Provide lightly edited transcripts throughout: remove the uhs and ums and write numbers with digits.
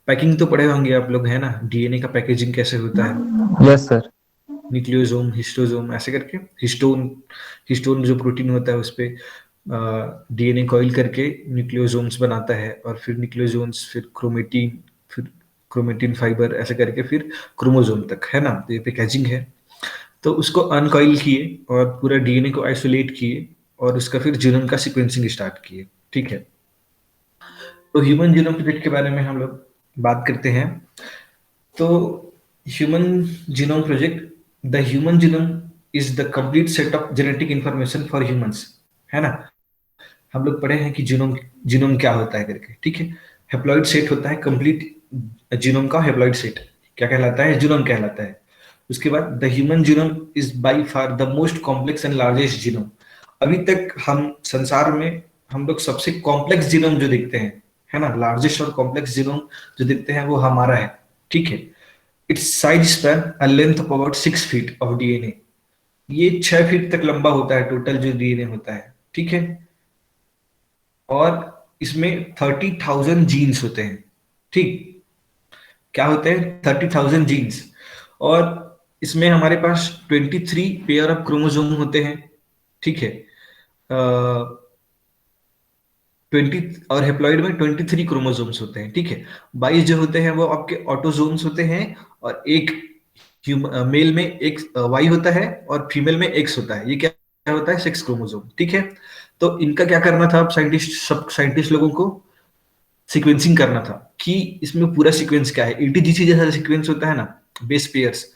Packing तो पढ़े होंगे आप लोग, है ना, डीएनए का पैकेजिंग कैसे होता है। Yes sir. न्यूक्लियोसोम, हिस्टोसोम, ऐसे करके। हिस्टोन, हिस्टोन जो प्रोटीन होता है उस पे डीएनए कॉइल करके न्यूक्लियोसोम्स बनाता है, और फिर न्यूक्लियोसोम्स, फिर क्रोमेटीन, फिर क्रोमेटीन फाइबर, ऐसे करके फिर क्रोमोसोम तक, है ना। तो ये पैकेजिंग है। तो उसको अनकॉइल किए और पूरा डीएनए को आइसोलेट किए, और उसका फिर जीनोम का सीक्वेंसिंग स्टार्ट किए। ठीक है। तो ह्यूमन जीनोम प्रोजेक्ट के बारे में हम लोग बात करते हैं। तो human genome project, the human genome is the complete set of genetic information for humans, है ना। हम लोग पढ़े हैं कि जीनोम, जीनोम क्या होता है करके, ठीक है। हेप्लॉइड सेट होता है कंप्लीट जीनोम का, हेप्लॉइड सेट क्या कहलाता है, जीनोम कहलाता है। उसके बाद the human genome is by far the most complex and largest genome. अभी तक हम संसार में हम लोग सबसे कॉम्प्लेक्स जीनोम जो देखते हैं, है ना, लार्जेस्ट और कॉम्प्लेक्स जीनोम जो देखते हैं वो हमारा है। ठीक है। It's size span a length of about 6 feet of DNA. ये 6 फीट तक लंबा होता है टोटल जो डीएनए होता है। ठीक है। और इसमें 30,000 जीन्स होते हैं। ठीक। क्या होते हैं, 30,000 जीन्स। और इसमें हमारे पास 23 पेयर ऑफ क्रोमोसोम होते हैं। ठीक है। 20, और हेप्लॉइड में 23 क्रोमोसोम्स होते हैं। ठीक है। 22 जो होते हैं वो आपके ऑटोसोम्स होते हैं, और एक मेल में एक वाई होता है, और फीमेल में एक्स होता है। ये क्या क्या होता है, सेक्स क्रोमोसोम। ठीक है। तो इनका क्या करना था, अब साइंटिस्ट, सब साइंटिस्ट लोगों को सीक्वेंसिंग करना था कि इसमें पूरा सीक्वेंस क्या है। एटीजीसी जैसा सीक्वेंस होता है ना, बेस पेयर्स।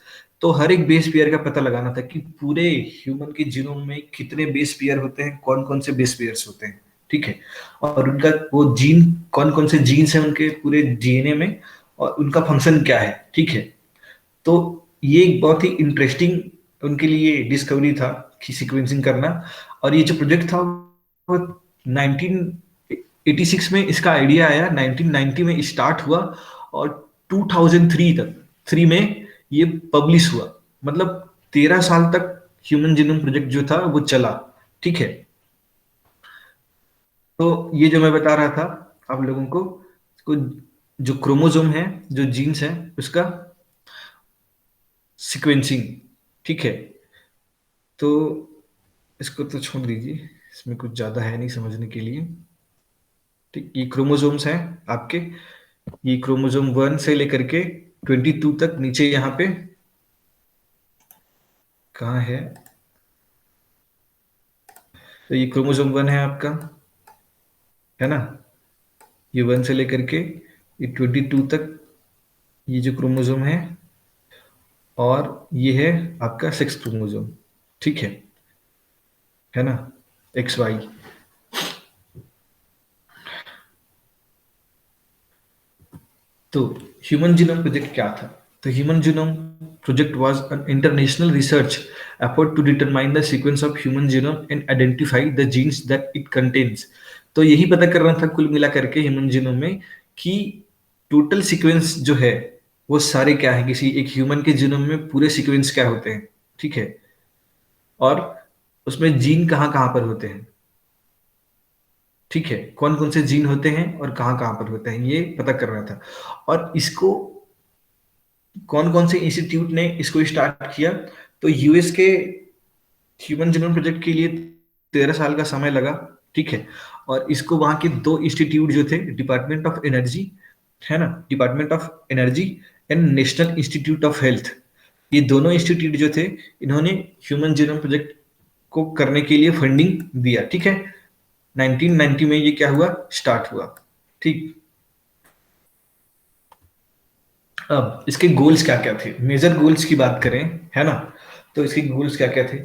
तो हर एक बेस पेयर का पता लगाना था कि पूरे ह्यूमन के जीनोम में कितने बेस पेयर होते हैं, कौन कौन से बेस पेयर्स होते हैं। ठीक है। और उनका वो जीन, कौन कौन से जीन्स हैं उनके पूरे डीएनए में, और उनका फंक्शन क्या है। ठीक है। तो ये एक बहुत ही इंटरेस्टिंग उनके लिए डिस्कवरी था कि सीक्वेंसिंग करना। और ये जो प्रोजेक्ट था वो 1986 में इसका आइडिया आया, 1990 में स्टार्ट हुआ, और 2003 तक, 3 में ये पब्लिश हुआ। मतलब 13 साल तक ह्यूमन जीनोम प्रोजेक्ट जो था वो चला। ठीक है। तो ये जो मैं बता रहा था आप लोगों को जो क्रोमोसोम है, जो जीन्स है, उसका सीक्वेंसिंग। ठीक है। तो इसको तो छोड़ दीजिए, इसमें कुछ ज्यादा है नहीं समझने के लिए। ठीक, ये क्रोमोसोम्स हैं आपके। ये क्रोमोसोम 1 से लेकर के 22 तक, नीचे यहाँ पे कहाँ है, तो ये क्रोमोसोम 1 है आपका, है ना। ये 1 से लेकर के ये 22 तक, ये जो क्रोमोसोम है, और ये है आपका सेक्स क्रोमोसोम। ठीक है ना, एक्स वाई। तो ह्यूमन जीनोम प्रोजेक्ट क्या था। तो human genome project was an international research effort to determine the sequence of human genome and identify the genes that it contains. तो यही पता करना था कुल मिला करके ह्यूमन जीनोम में, कि टोटल सीक्वेंस जो है वो सारे क्या है, किसी एक ह्यूमन के जीनोम में पूरे सीक्वेंस क्या होते हैं। ठीक है। और उसमें जीन कहाँ कहाँ पर होते हैं। ठीक है। कौन कौन से जीन होते हैं और कहाँ कहाँ पर होते हैं, ये पता करना था। और इसको कौन कौन से इंस्टीट्यूट ने इसको स्टार्ट किया। तो यूएस के ह्यूमन जीनोम प्रोजेक्ट के लिए 13 साल का समय लगा। ठीक है। और इसको वहां के दो इंस्टीट्यूट जो थे, डिपार्टमेंट ऑफ एनर्जी, है ना, department of energy and national institute of health, ये दोनों इंस्टीट्यूट जो थे, इन्होंने ह्यूमन जीनोम प्रोजेक्ट को करने के लिए फंडिंग दिया। ठीक है। 1990 में ये क्या हुआ, स्टार्ट हुआ। ठीक। अब इसके गोल्स क्या क्या थे, मेजर गोल्स की बात करें, है ना, तो इसके गोल्स क्या क्या थे।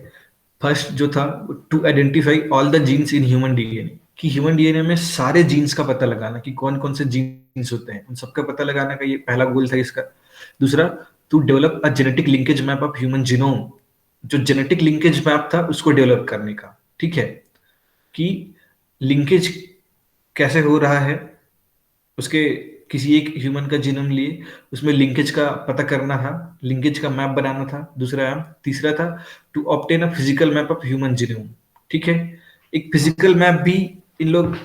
फर्स्ट जो था, to identify all the genes in human DNA, कि ह्यूमन डीएनए में सारे जीन्स का पता लगाना, कि कौन कौन से जीन्स होते हैं, उन सबका पता लगाना का ये पहला गोल था इसका। दूसरा, to develop a genetic linkage map of human genome, जो जेनेटिक लिंकेज मैप था उसको डेवलप करने का। ठीक है। कि लिंकेज कैसे हो रहा है, उसके किसी एक ह्यूमन का जीनोम लिए उसमें लिंकेज का पता करना था, लिंकेज का मैप बनाना था दूसरा। तीसरा था, to obtain a physical map of human genome. ठीक है। एक फिजिकल मैप भी इन लोग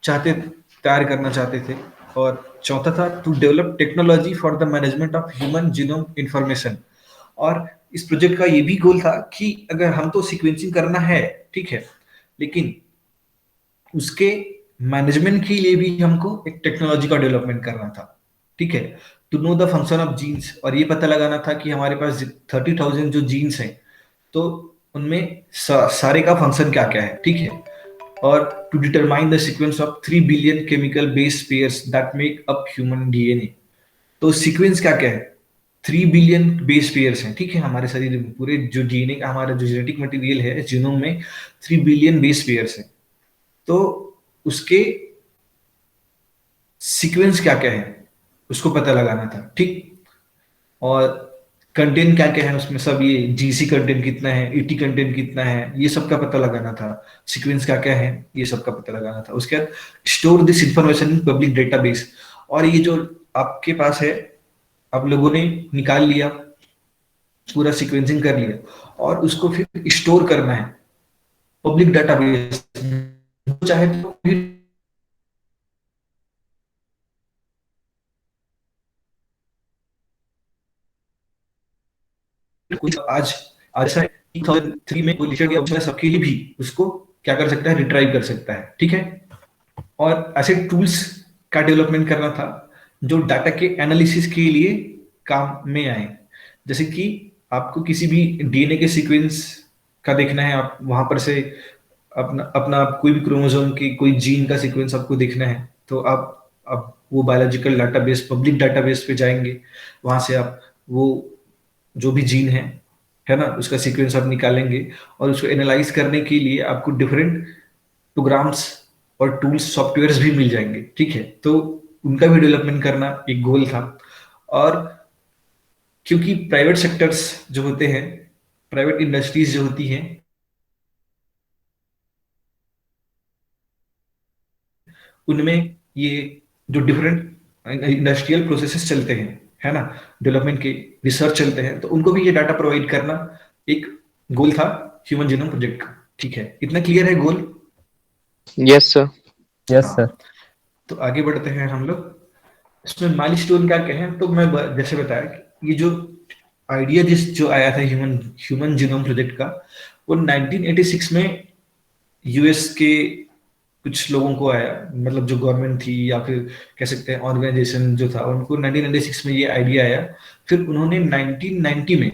चाहते, तैयार करना चाहते थे। और चौथा था to develop technology for the management of human genome information. और इस प्रोजेक्ट का ये भी गोल था कि अगर हम तो सीक्वेंसिंग करना है, ठीक है, लेकिन उसके मैनेजमेंट के लिए भी हमको एक टेक्नोलॉजी का डेवलपमेंट करना था, ठीक है, to know the function of genes. और ये पता लगाना था कि हमारे पास 30,000 जो जीन्स हैं, तो उनमें सारे का फंक्शन क्या क्या है, ठीक है। और to determine the sequence of 3 billion chemical base pairs that make up human DNA. तो सीक्वेंस क्या क्या है, 3 बिलियन बेस पेयर्स हैं, ठीक है, हमारे शरीर में पूरे जो डीएनए का हमारा जो जेनेटिक मटेरियल है जीनोम में 3 बिलियन बेस पेयर्स हैं। तो उसके सीक्वेंस क्या क्या है उसको पता लगाना था, ठीक। और कंटेंट क्या क्या है उसमें, सब ये जीसी कंटेंट कितना है, ईटी कंटेंट कितना है, ये सब का पता लगाना था। सीक्वेंस क्या क्या है ये सब का पता लगाना था। उसके बाद store this information in public database. और ये जो आपके पास है, आप लोगों ने निकाल लिया, पूरा सीक्वेंसिंग कर लिया, और उसको फिर स्टोर करना है पब्लिक डेटाबेस। चाहे तो आज आज से 2003 में कोई लिखा गया उसमें सबके लिए भी उसको क्या कर सकता है, रिट्राइव कर सकता है, ठीक है। और ऐसे टूल्स का डेवलपमेंट करना था जो डाटा के एनालिसिस के लिए काम में आए। जैसे कि आपको किसी भी डीएनए के सीक्वेंस का देखना है, आप वहां पर से अपना अपना कोई भी क्रोमोसोम की कोई जीन का सीक्वेंस आपको देखना है, तो आप वो बायोलॉजिकल डाटाबेस, पब्लिक डाटाबेस पे जाएंगे। वहां से आप वो जो भी जीन है ना, उसका सीक्वेंस आप निकालेंगे, और उसको एनालाइज करने के लिए आपको डिफरेंट प्रोग्राम्स और टूल्स सॉफ्टवेयर्स भी मिल जाएंगे, ठीक है। तो उनका भी डेवलपमेंट करना एक गोल था। और क्योंकि प्राइवेट सेक्टर्स जो होते हैं, प्राइवेट इंडस्ट्रीज जो होती हैं, उनमें ये जो डिफरेंट इंडस्ट्रियल प्रोसेसेस चलते हैं, है ना, डेवलपमेंट के रिसर्च चलते हैं, तो उनको भी ये डाटा प्रोवाइड करना एक गोल था ह्यूमन जीनोम प्रोजेक्ट का, ठीक है। इतना क्लियर है गोल? Yes sir. यस हाँ, सर। तो आगे बढ़ते हैं हम लोग। इसमें माइलस्टोन क्या कहें, तो मैं जैसे बताया कि ये जो आइडिया जो आया था ह्यूमन ह्यूमन जीनोम प्रोजेक्ट का, वो 1986 में यूएस के कुछ लोगों को आया, मतलब जो गवर्नमेंट थी या फिर कह सकते हैं ऑर्गेनाइजेशन जो था, उनको 1996 में ये आइडिया आया। फिर उन्होंने 1990 में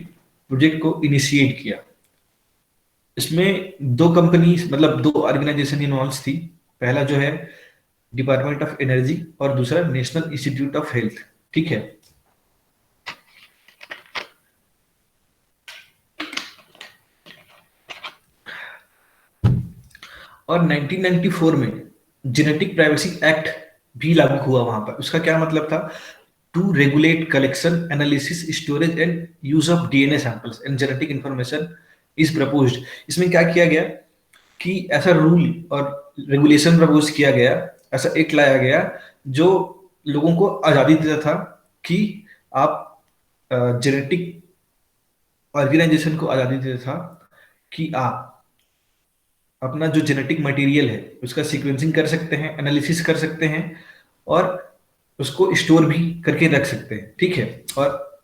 प्रोजेक्ट को इनिशिएट किया। इसमें दो कंपनी, मतलब दो ऑर्गेनाइजेशन इन्वॉल्व थी। पहला जो है डिपार्टमेंट ऑफ एनर्जी, और दूसरा नेशनल इंस्टीट्यूट ऑफ हेल्थ, ठीक है। और 1994 में जेनेटिक प्राइवेसी एक्ट भी लागू हुआ वहां पर। उसका क्या मतलब था, to regulate collection, analysis, storage and use of DNA samples and genetic information is proposed. इसमें क्या किया गया कि ऐसा रूल और रेगुलेशन प्रपोज किया गया, ऐसा एक्ट लाया गया जो लोगों को आजादी देता था कि आप जेनेटिक ऑर्गेनाइजेशन को आजादी देता था कि आप अपना जो जेनेटिक मटेरियल है उसका सीक्वेंसिंग कर सकते हैं, एनालिसिस कर सकते हैं, और उसको स्टोर भी करके रख सकते हैं, ठीक है। और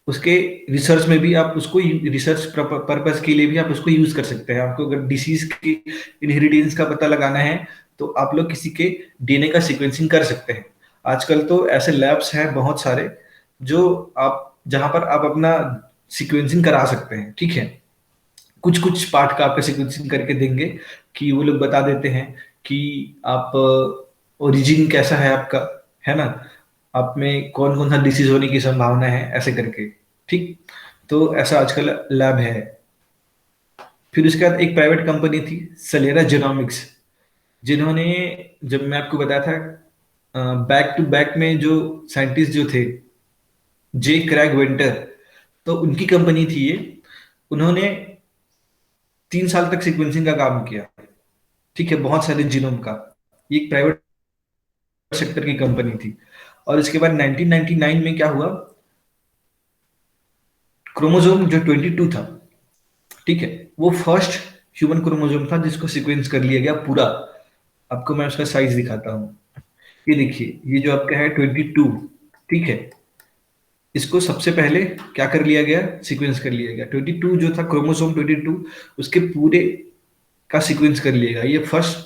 उसके रिसर्च में भी आप उसको रिसर्च पर्पस के लिए भी आप उसको यूज कर सकते हैं। आपको अगर डिसीज की इनहेरिटेंस का पता लगाना है, तो आप लोग किसी के डीएनए का सीक्वेंसिंग कर सकते हैं। आजकल तो ऐसे लैब्स हैं बहुत सारे, जो आप जहां पर आप अपना सीक्वेंसिंग करा सकते हैं, ठीक है। कुछ कुछ पार्ट का आपका सीक्वेंसिंग करके देंगे कि वो लोग बता देते हैं कि आप ओरिजिन कैसा है आपका, है ना, आप में कौन कौन सा डिसीज होने की संभावना है, ऐसे करके, ठीक। तो ऐसा आजकल लैब है। फिर उसके बाद एक प्राइवेट कंपनी थी सलेरा जेनोमिक्स, जिन्होंने, जब मैं आपको बताया था बैक टू बैक में जो साइंटिस्ट जो थे, जे क्रैग वेंटर, तो उनकी कंपनी थी ये। उन्होंने 3 साल तक सीक्वेंसिंग का काम किया, ठीक है, बहुत सारे जीनोम का। ये एक प्राइवेट सेक्टर की कंपनी थी। और इसके बाद 1999 में क्या हुआ, क्रोमोसोम जो 22 था, ठीक है, वो फर्स्ट ह्यूमन क्रोमोसोम था जिसको सीक्वेंस कर लिया गया पूरा। आपको मैं उसका साइज दिखाता हूँ। ये देखिए, ये जो आपका है 22, ठीक है, इसको सबसे पहले क्या कर लिया गया, सीक्वेंस कर लिया गया। 22 जो था क्रोमोसोम 22, उसके पूरे का सीक्वेंस कर लिया गया। ये फर्स्ट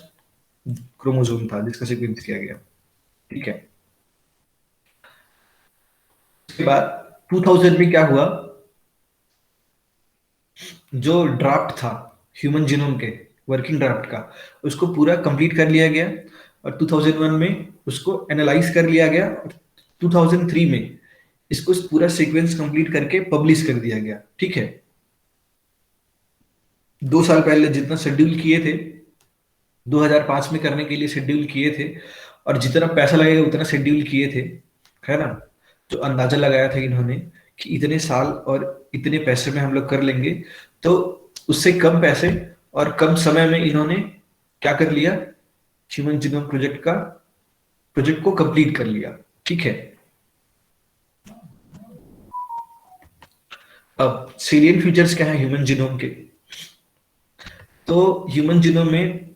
क्रोमोसोम था जिसका सीक्वेंस किया गया, ठीक है। उसके बाद 2000 में क्या हुआ, जो ड्राफ्ट था ह्यूमन जीनोम के, वर्किंग ड्राफ्ट का, उसको पूरा कंप्लीट कर लिया गया और 2001 में उसको एनालाइज कर लिया गया और 2003 में इसको पूरा सीक्वेंस कंप्लीट करके पब्लिश कर दिया गया, ठीक है। 2 साल पहले जितना शेड्यूल किए थे, 2005 में करने के लिए शेड्यूल किए थे, और जितना पैसा लगेगा उतना शेड्यूल किए थे, है ना। जो अंदाजा लगाया था इन्होंने कि इतने साल और इतने पैसे में हम लोग कर लेंगे, तो उससे कम पैसे और कम समय में इन्होंने क्या कर लिया, ह्यूमन जीनोम प्रोजेक्ट को कंप्लीट कर लिया, ठीक है। अब सेलियन फीचर्स क्या है ह्यूमन जीनोम के, तो ह्यूमन जीनोम में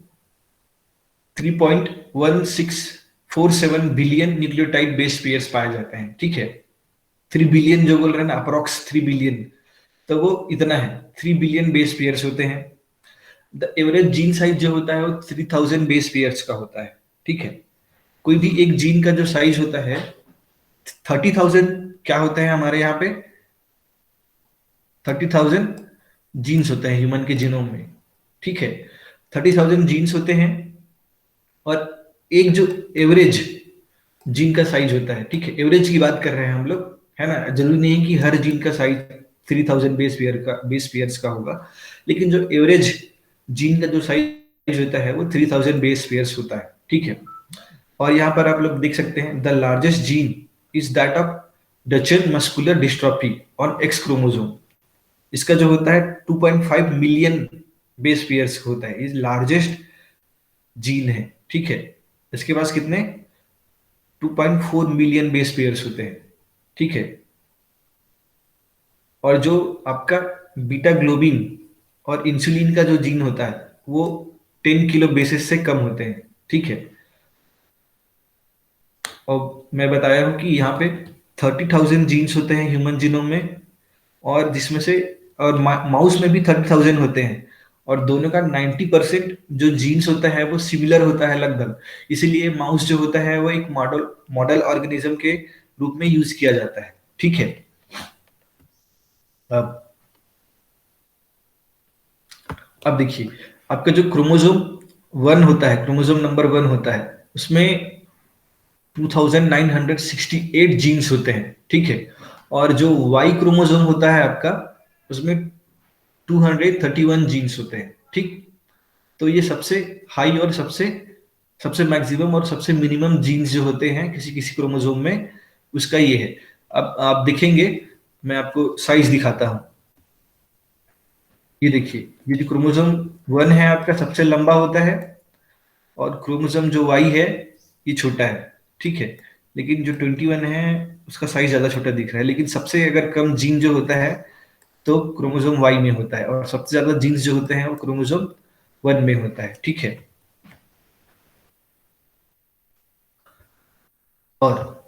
3.1647 बिलियन न्यूक्लियोटाइड बेस पेयर्स पाए जाते हैं, ठीक है। 3 बिलियन जो बोल रहे हैं ना, अप्रोक्स 3 बिलियन, तो वो इतना है, 3 बिलियन बेस पेयर्स होते हैं। द एवरेज जीन साइज जो होता है वो 3000 बेस पेयर्स का होता है, ठीक है। कोई भी एक जीन का जो साइज होता है 30,000, क्या होता है हमारे यहाँ पे 30,000 जीन्स होते हैं ह्यूमन के जीनोम में, ठीक है। 30,000 जीन्स होते हैं और एक जो एवरेज जीन का साइज होता है, ठीक है, एवरेज की बात कर रहे हैं हम लोग, है ना। जरूरी नहीं है कि हर जीन का साइज 3000 बेस पेयर्स का होगा, लेकिन जो एवरेज जीन का जो साइज होता है वो 3000 बेस पेयर्स होता है, ठीक है। और यहाँ पर आप लोग देख सकते हैं, the largest gene is that of Duchenne muscular dystrophy on x chromosome. इसका जो होता है 2.5 मिलियन बेस पेयर्स होता है, ये लार्जेस्ट जीन है, ठीक है। इसके पास कितने 2.4 मिलियन बेस पेयर्स होते हैं, ठीक है। और जो आपका बीटा ग्लोबिन और इंसुलिन का जो जीन होता है वो 10 किलो बेसिस से कम होते हैं, ठीक है। और मैं बताया हूं कि यहाँ पे 30,000 जीन्स होते हैं ह्यूमन जीनोम में, और जिसमें से और माउस में भी 30,000 होते हैं, और दोनों का 90% जो जीन्स होता है वो सिमिलर होता है लगभग। इसीलिए माउस जो होता है वो एक मॉडल मॉडल ऑर्गेनिज्म के रूप में यूज किया जाता है, ठीक है। अब अब देखिए, आपका जो क्रोमोसोम 1 होता है, क्रोमोसोम नंबर 1 होता है, उसमें 2968 जीन्स होते हैं, ठीक है। और जो वाई क्रोमोसोम होता है आपका, उसमें 231 जीन्स होते हैं, ठीक। तो ये सबसे हाई और सबसे सबसे मैक्सिमम और सबसे मिनिमम जीन्स जो होते हैं किसी किसी क्रोमोसोम में, उसका ये है। अब आप देखेंगे, मैं आपको साइज दिखाता हूं। ये देखिए, ये जो क्रोमोसोम 1 है आपका सबसे लंबा होता है, और क्रोमोसोम जो वाई है ये छोटा है, ठीक है। लेकिन जो 21 है उसका साइज ज्यादा छोटा दिख रहा है, लेकिन सबसे अगर कम जीन जो होता है तो क्रोमोसोम वाई में होता है, और सबसे ज्यादा जीन्स जो होते हैं वो क्रोमोसोम 1 में होता है, ठीक है। और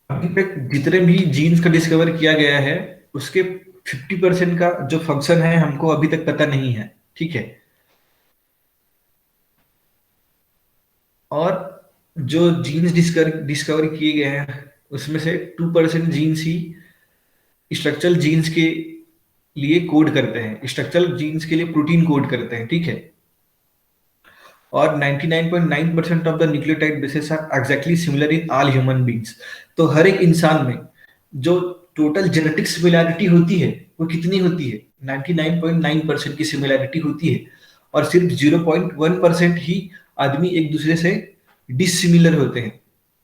अभी तक जितने भी जीन्स का डिस्कवर किया गया है, उसके 50% का जो फंक्शन है हमको अभी तक पता नहीं है, ठीक है। और जो जीन्स डिस्कवर किए गए हैं उसमें से 2% जीन्स ही स्ट्रक्चरल जीन्स के लिए कोड करते हैं, स्ट्रक्चरल जीन्स के लिए प्रोटीन कोड करते हैं, ठीक है। और 99.9% of the nucleotide bases are exactly similar in all human beings. तो हर एक इंसान में जो टोटल जेनेटिक सिमिलैरिटी होती है वो कितनी होती है, 99.9% की सिमिलैरिटी होती है, और सिर्फ 0.1% ही आदमी एक दूसरे से डिसिमिलर होते हैं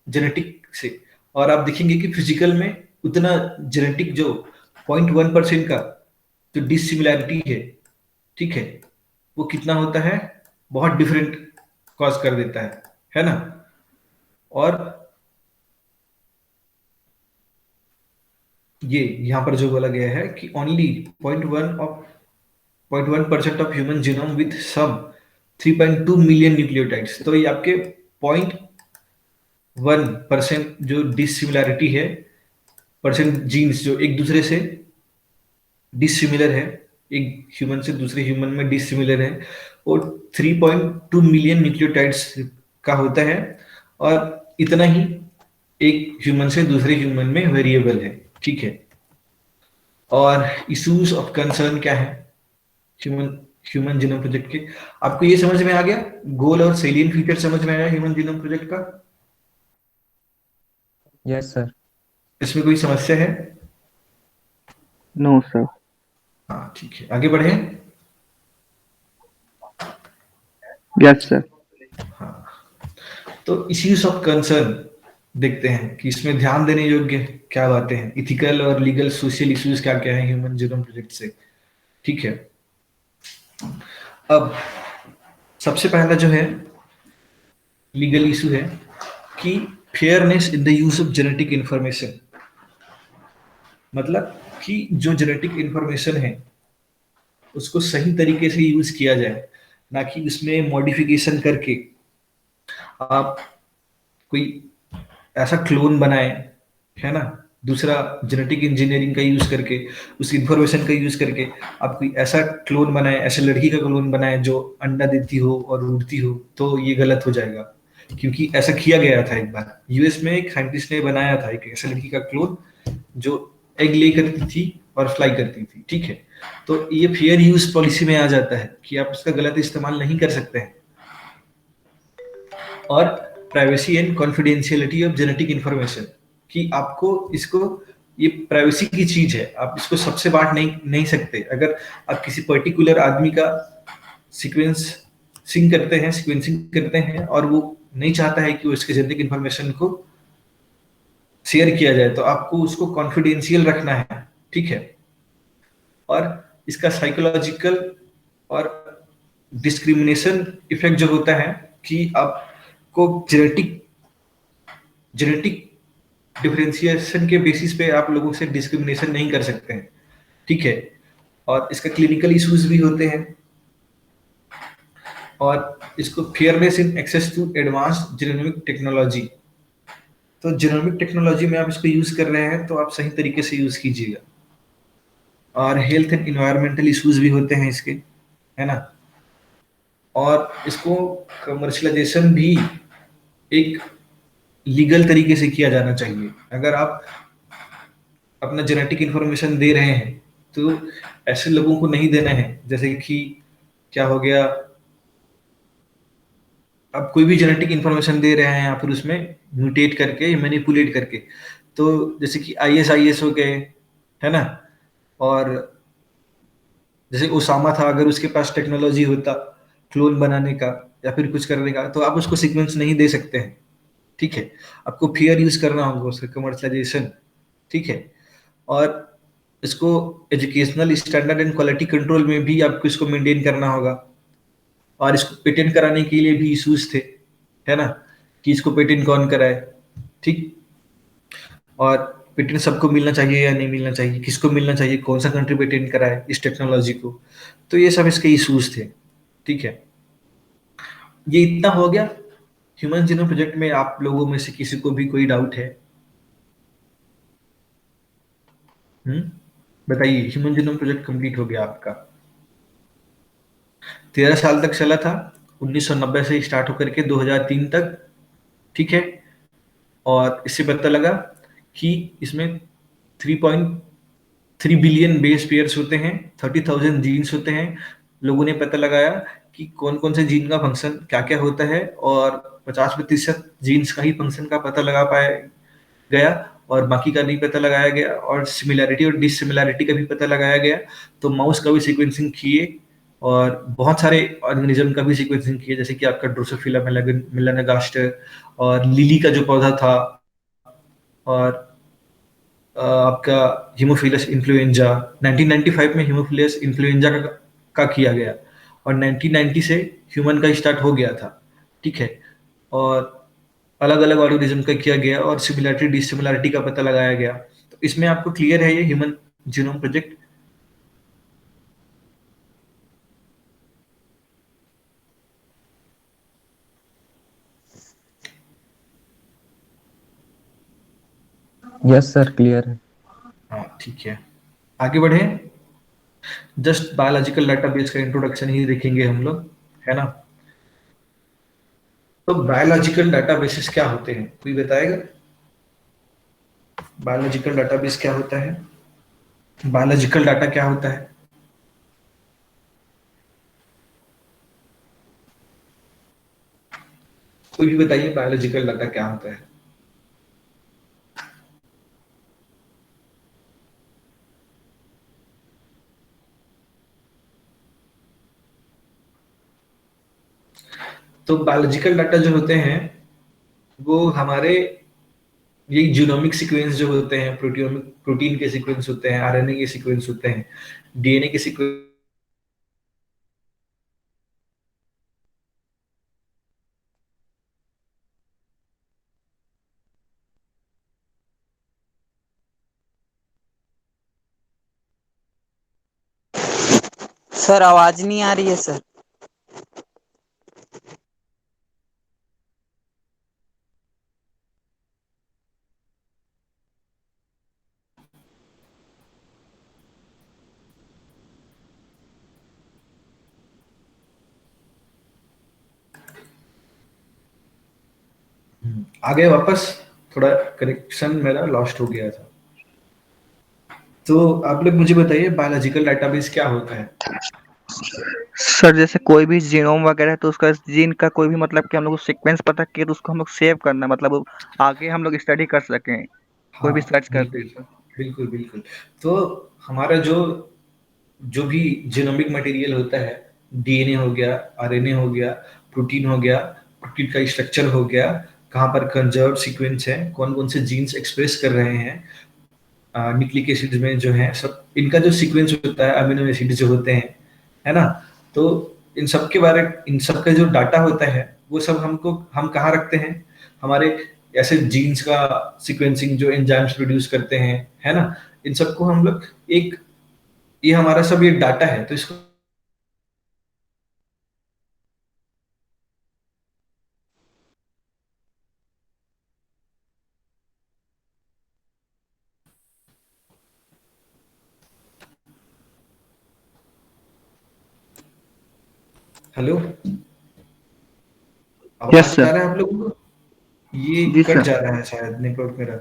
जेनेटिक से। और आप देखेंगे कि फिजिकल में उतना जेनेटिक जो 0.1% का जो डिसिमिलैरिटी है, ठीक है, वो कितना होता है, बहुत डिफरेंट कॉज कर देता है ना। और ये यहाँ पर जो बोला गया है कि only 0.1% of human genome with some 3.2 million nucleotides, तो ये आपके 1% जो डिसिमिलैरिटी है, परसेंट जीन्स जो एक दूसरे से डिसिमिलर है, एक ह्यूमन से दूसरे ह्यूमन में डिसिमिलर है, और 3.2 मिलियन न्यूक्लियोटाइड्स का होता है, और इतना ही एक ह्यूमन से दूसरे ह्यूमन में वेरिएबल है। ठीक है। और इश्यूज ऑफ कंसर्न क्या है ह्यूमन ह्यूमन जीनोम प्रोजेक्ट के? आपको ये समझ में आ गया? गोल और सेलियन फीचर समझ में आया ह्यूमन जीनोम प्रोजेक्ट का? Yes sir. इसमें कोई समस्या है? No, sir. हाँ ठीक है, आगे बढ़े। Yes, sir. तो इश्यूज ऑफ कंसर्न देखते हैं कि इसमें ध्यान देने योग्य क्या बातें हैं, इथिकल और लीगल सोशल इश्यूज क्या क्या है ह्यूमन जीनोम प्रोजेक्ट से। ठीक है। अब सबसे पहला जो है लीगल इशू है कि fairness in the use of genetic information. मतलब कि जो जेनेटिक इंफॉर्मेशन है उसको सही तरीके से यूज किया जाए, ना कि उसमें मॉडिफिकेशन करके आप कोई ऐसा क्लोन बनाए, है ना, दूसरा जेनेटिक इंजीनियरिंग का यूज करके, उस इंफॉर्मेशन का यूज करके आप कोई ऐसा क्लोन बनाए, ऐसे लड़की का क्लोन बनाए जो अंडा देती हो और उड़ती हो, तो ये गलत हो जाएगा। क्योंकि ऐसा किया गया था एक बार यूएस में, एक साइंटिस्ट ने बनाया था एक ऐसे लड़की का क्लोन जो एग ले करती थी और फ्लाई करती थी। ठीक है। तो ये फेयर यूज पॉलिसी में आ जाता है कि आप इसका गलत इस्तेमाल नहीं कर सकते हैं। और privacy and confidentiality of genetic information, कि आपको इसको, ये प्राइवेसी की चीज है, आप इसको सबसे बांट नहीं नहीं सकते। अगर आप किसी पर्टिकुलर आदमी का सीक्वेंसिंग करते हैं और वो नहीं चाहता है कि वो इसके जेनेटिक इंफॉर्मेशन को शेयर किया जाए, तो आपको उसको कॉन्फिडेंशियल रखना है। ठीक है। और इसका साइकोलॉजिकल और डिस्क्रिमिनेशन इफेक्ट जो होता है कि आपको जेनेटिक जेनेटिक डिफरेंशिएशन के बेसिस पे आप लोगों से डिस्क्रिमिनेशन नहीं कर सकते हैं। ठीक है। और इसका क्लिनिकल इश्यूज भी होते हैं। और इसको fairness in access to advance genomic technology, तो जेनोमिक टेक्नोलॉजी में आप इसको यूज कर रहे हैं तो आप सही तरीके से यूज कीजिएगा। और हेल्थ एंड इन्वायरमेंटल इश्यूज भी होते हैं इसके, है ना। और इसको कमर्शलाइजेशन भी एक लीगल तरीके से किया जाना चाहिए। अगर आप अपना जेनेटिक इंफॉर्मेशन दे रहे हैं तो ऐसे लोगों को नहीं देना है, जैसे कि क्या हो गया, आप कोई भी जेनेटिक इंफॉर्मेशन दे रहे हैं या फिर उसमें म्यूटेट करके, मैनिपुलेट करके, तो जैसे कि आईएस हो गए, है ना। और जैसे उसामा था, अगर उसके पास टेक्नोलॉजी होता क्लोन बनाने का या फिर कुछ करने का, तो आप उसको सीक्वेंस नहीं दे सकते हैं। ठीक है। आपको फेयर यूज करना होगा उसका कमर्शलाइजेशन। ठीक है। और इसको educational standard and quality control में भी आपको इसको मेंटेन करना होगा। और इसको पेटेंट कराने के लिए भी इश्यूज थे, है ना, कि इसको पेटेंट कौन कराए। ठीक। और पेटेंट सबको मिलना चाहिए या नहीं मिलना चाहिए, किसको मिलना चाहिए, कौन सा कंट्री पेटेंट कराए इस टेक्नोलॉजी को। तो ये सब इसके इश्यूज थे। ठीक है। ये इतना हो गया ह्यूमन जीनोम प्रोजेक्ट में। आप लोगों में से किसी को भी कोई डाउट है? हम्म, बताइए। ह्यूमन जीनोम प्रोजेक्ट कंप्लीट हो गया आपका, 13 साल तक चला था, 1990 से स्टार्ट होकर के 2003 तक। ठीक है। और इससे पता लगा कि इसमें 3.3 बिलियन बेस पेयर्स होते हैं, 30,000 जीन्स होते हैं। लोगों ने पता लगाया कि कौन कौन से जीन का फंक्शन क्या क्या होता है, और 50% जीन्स का ही फंक्शन का पता लगा पाया गया, और बाकी का नहीं पता लगाया गया। और सिमिलैरिटी और डिसिमिलैरिटी का भी पता लगाया गया। तो माउस का भी सीक्वेंसिंग किए, और बहुत सारे ऑर्गेनिज्म का भी सीक्वेंसिंग किए, जैसे कि आपका ड्रोसोफिला मेलानोगास्टर, और लिली का जो पौधा था, और आपका हीमोफिलस इन्फ्लुएंजा। 1995 में हीमोफिलस इन्फ्लुएंजा का किया गया, और 1990 से ह्यूमन का स्टार्ट हो गया था। ठीक है। और अलग अलग ऑर्गेनिज्म का किया गया, और सिमिलैरिटी डिसिमिलैरिटी का पता लगाया गया। तो इसमें आपको क्लियर है ये human genome project? Yes sir, clear है। हाँ ठीक है, आगे बढ़े। जस्ट बायोलॉजिकल डाटाबेस का इंट्रोडक्शन ही देखेंगे हम लोग, है ना। तो बायोलॉजिकल डाटाबेसेस क्या होते हैं, कोई बताएगा? बायोलॉजिकल डाटाबेस क्या होता है, बायोलॉजिकल डाटा क्या होता है? कोई भी बताइए, बायोलॉजिकल डाटा क्या होता है? तो बायोलॉजिकल डाटा जो होते हैं वो हमारे, ये जीनोमिक सीक्वेंस जो होते हैं, प्रोटीन के सीक्वेंस होते हैं, आरएनए के सीक्वेंस होते हैं, डीएनए के सीक्वेंस। सर आवाज नहीं आ रही है सर। आ गए वापस, थोड़ा कनेक्शन मेरा लॉस्ट हो गया था। तो आप लोग मुझे बताइए बायोलॉजिकल डाटाबेस क्या होता है? सर जैसे कोई भी जीनोम वगैरह है तो उसका जीन का कोई भी मतलब कि हम लोग सीक्वेंस पता किए तो उसको हम लोग सेव करना, मतलब आगे हम लोग स्टडी कर सकें कोई भी हाँ सर्च करते हैं बिल्कुल, तो। बिल्कुल बिल्कुल। तो हमारा जो जो भी जीनोमिक मटेरियल होता है, डीएनए हो गया, आरएनए हो गया, प्रोटीन हो गया, प्रोटीन का स्ट्रक्चर हो गया, कहाँ पर कंजर्व सीक्वेंस है, कौन कौन से जीन्स एक्सप्रेस कर रहे हैं न्यूक्लिक एसिड्स में जो है, सब इनका जो सीक्वेंस होता है, अमीनो एसिड जो होते हैं, है ना। तो इन सब के बारे, इन सब का जो डाटा होता है वो सब हम कहाँ रखते हैं, हमारे ऐसे जीन्स का सीक्वेंसिंग जो एंजाइम्स प्रोड्यूस करते हैं, है ना। इन सबको हम लोग एक, ये हमारा सब ये डाटा है तो इसको, हेलो, यस आवाज आ सर। रहा है आप लोगों को? ये जी कट सर। जा रहा है शायद नेटवर्क मेरा।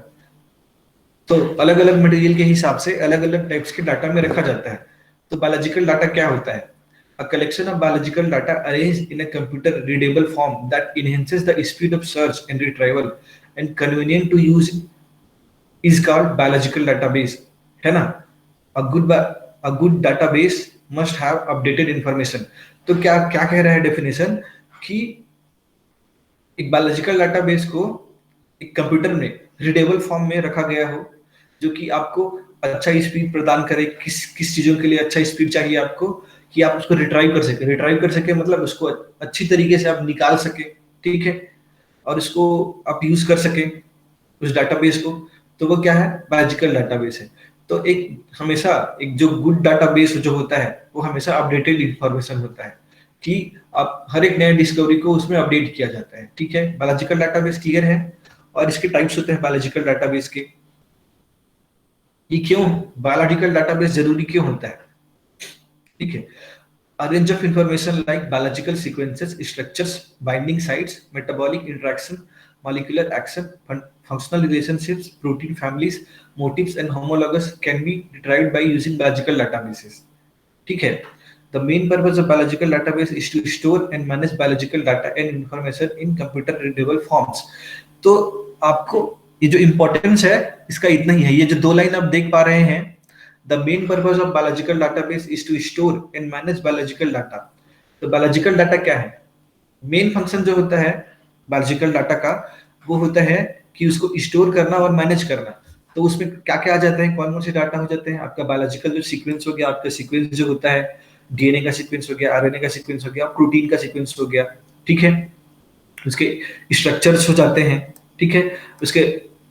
तो अलग अलग मटेरियल के हिसाब से अलग अलग टाइप्स के डाटा में रखा जाता है। तो बायोलॉजिकल डाटा क्या होता है? A collection of biological data arranged in a computer readable form that enhances the speed of search and retrieval and convenient to use is called biological database, है ना। a good a good database must have updated information। तो क्या क्या कह रहा है definition, कि एक बायोलॉजिकल डाटाबेस को एक कंप्यूटर में रीडेबल फॉर्म में रखा गया हो, जो कि आपको अच्छा स्पीड प्रदान करे। किस किस चीजों के लिए अच्छा स्पीड चाहिए आपको, कि आप उसको रिट्राइव कर सके मतलब उसको अच्छी तरीके से आप निकाल सके, ठीक है, और इसको आप यूज कर सके उस डाटाबेस को। तो वो क्या है, बायोलॉजिकल डाटाबेस है। तो एक हमेशा एक जो गुड डाटाबेस जो होता है वो हमेशा अपडेटेड इंफॉर्मेशन होता है, कि आप हर एक नए डिस्कवरी को उसमें अपडेट किया जाता है, ठीक है। बायोलॉजिकल डाटाबेस क्लियर है। और इसके टाइप्स होते हैं बायोलॉजिकल डाटाबेस के, ये क्यों, बायोलॉजिकल डाटाबेस जरूरी क्यों होता है, ठीक है। A range of information like biological sequences, structures, binding sites, metabolic interaction, molecular action, functional relationships, protein families, motifs, and homologous can be retrieved by using biological databases, ठीक है। The main purpose of biological database is to store and manage biological data and information in computer readable forms। तो आपको ये जो importance है इसका इतना ही है, ये जो दो लाइन आप देख पा रहे हैं, the main purpose of biological database is to store and manage biological data. तो बायोलॉजिकल डाटा क्या है, मेन फंक्शन जो होता है बायोलॉजिकल डाटा का, वो होता है कि उसको स्टोर करना और मैनेज करना। तो उसमें क्या क्या आ जाता है, कौन कौन से डाटा हो जाते हैं, आपका बायोलॉजिकल जो सीक्वेंस हो गया, आपका सीक्वेंस जो होता है, डीएनए का सीक्वेंस हो गया, आरएनए का सीक्वेंस हो गया, प्रोटीन का सीक्वेंस हो गया, ठीक है। उसके स्ट्रक्चर्स हो जाते हैं, ठीक है। उसके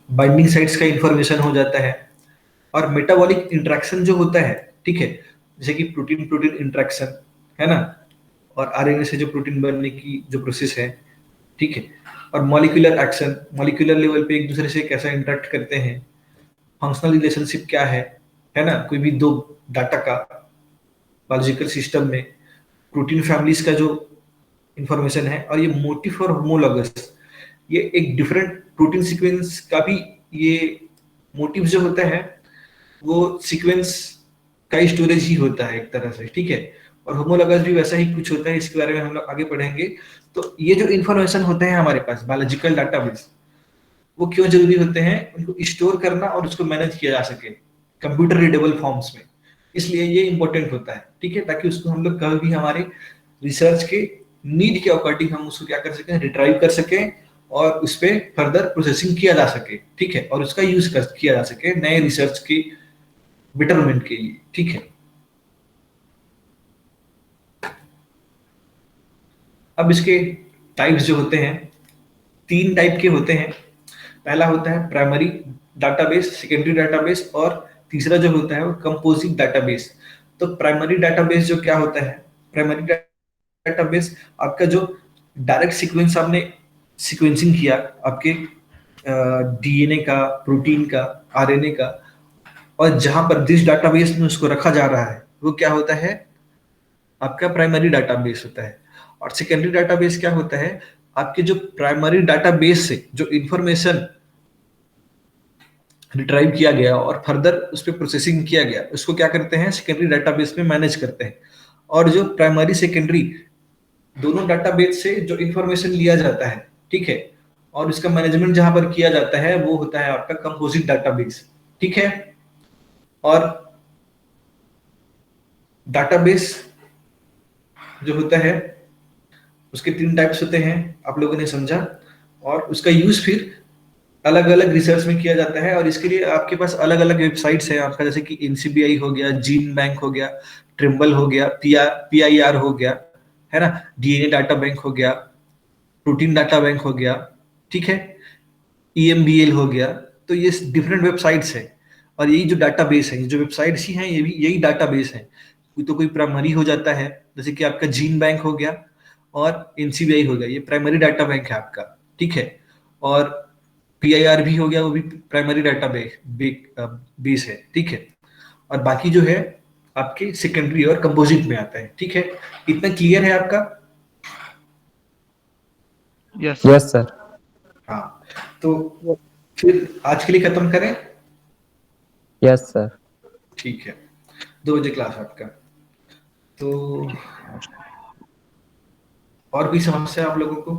बाइंडिंग साइट्स का इंफॉर्मेशन हो जाता है, और मेटाबॉलिक इंटरेक्शन जो होता है, ठीक है, जैसे कि प्रोटीन प्रोटीन इंटरेक्शन, है ना, और आरएनए से जो प्रोटीन बनने की जो प्रोसेस है, ठीक है। और मॉलिक्यूलर एक्शन, मॉलिक्यूलर लेवल पे एक दूसरे से कैसा इंटरेक्ट करते हैं, फंक्शनल रिलेशनशिप क्या है ना, कोई भी दो डाटा का बायोलॉजिकल सिस्टम में प्रोटीन फैमिलीज का जो इंफॉर्मेशन है, और ये मोटिफ और होमोलॉगस, ये एक डिफरेंट प्रोटीन सीक्वेंस का भी ये मोटिव जो होता है वो सीक्वेंस का स्टोरेज ही होता है एक तरह से, ठीक है। और होमोलॉगस भी वैसा ही कुछ होता है, इसके बारे में हम लोग आगे पढ़ेंगे। तो ये जो इन्फॉर्मेशन होते हैं हमारे पास बायोलॉजिकल डाटाबेस, वो क्यों जरूरी होते हैं, उनको स्टोर करना और उसको मैनेज किया जा सके कंप्यूटर रीडेबल फॉर्म्स में, इसलिए ये इंपॉर्टेंट होता है, ठीक है, ताकि उसको हम लोग कभी भी हमारे रिसर्च के नीड के अकॉर्डिंग हम उसको क्या कर सकें, रिट्राइव कर सकें और उस पर फर्दर प्रोसेसिंग किया जा सके, ठीक है, और उसका यूज किया जा सके नए रिसर्च के बेटरमेंट के लिए, ठीक है। अब इसके टाइप्स जो होते हैं, 3 टाइप के होते हैं। पहला होता है प्राइमरी डाटाबेस, सेकेंडरी डाटाबेस, और तीसरा जो होता है वो कंपोजिट डाटाबेस। तो प्राइमरी डाटाबेस जो क्या होता है, प्राइमरी डाटाबेस आपका जो डायरेक्ट सीक्वेंस आपने सीक्वेंसिंग किया आपके डीएनए का, प्रोटीन का, आरएनए का, और जहां पर जिस डाटाबेस में उसको रखा जा रहा है वो क्या होता है, आपका प्राइमरी डाटाबेस होता है। और सेकेंडरी डाटाबेस क्या होता है, आपके जो प्राइमरी डाटाबेस से जो इंफॉर्मेशन रिट्राइव किया गया और फर्दर उस पर प्रोसेसिंग किया गया, उसको क्या करते हैं, सेकेंडरी डाटाबेस में मैनेज करते हैं। और जो प्राइमरी सेकेंडरी दोनों डाटाबेस से जो इंफॉर्मेशन लिया जाता है, ठीक है, और उसका मैनेजमेंट जहां पर किया जाता है वो होता है आपका कंपोजिट डाटाबेस, ठीक है। और डाटाबेस जो होता है उसके 3 टाइप्स होते हैं, आप लोगों ने समझा, और उसका यूज फिर अलग अलग रिसर्च में किया जाता है। और इसके लिए आपके पास अलग अलग वेबसाइट्स हैं आपका, जैसे कि एनसीबीआई हो गया, जीन बैंक हो गया, ट्रिम्बल हो गया, पीआईआर हो गया, है ना, डीएनए डाटा बैंक हो गया, प्रोटीन डाटा बैंक हो गया, ठीक है, ईएमबीएल हो गया। तो ये डिफरेंट वेबसाइट्स है, और यही जो डाटाबेस है, ये जो वेबसाइट्स ही हैं, ये भी यही डाटाबेस है। तो कोई प्राइमरी हो जाता है, जैसे कि आपका जीन बैंक हो गया और एनसीबीआई हो गया, ये प्राइमरी डाटा बैंक है आपका, ठीक है। और पीआईआर भी हो गया, वो भी प्राइमरी डाटा बेस है, ठीक है। और बाकी जो है आपके सेकेंडरी और कंपोजिट में आता है, ठीक है। इतना क्लियर है आपका? Yes yes sir. हाँ, तो फिर आज के लिए खत्म करें? Yes sir. ठीक है, 2 बजे क्लास आपका। तो और कोई समस्या आप लोगों को?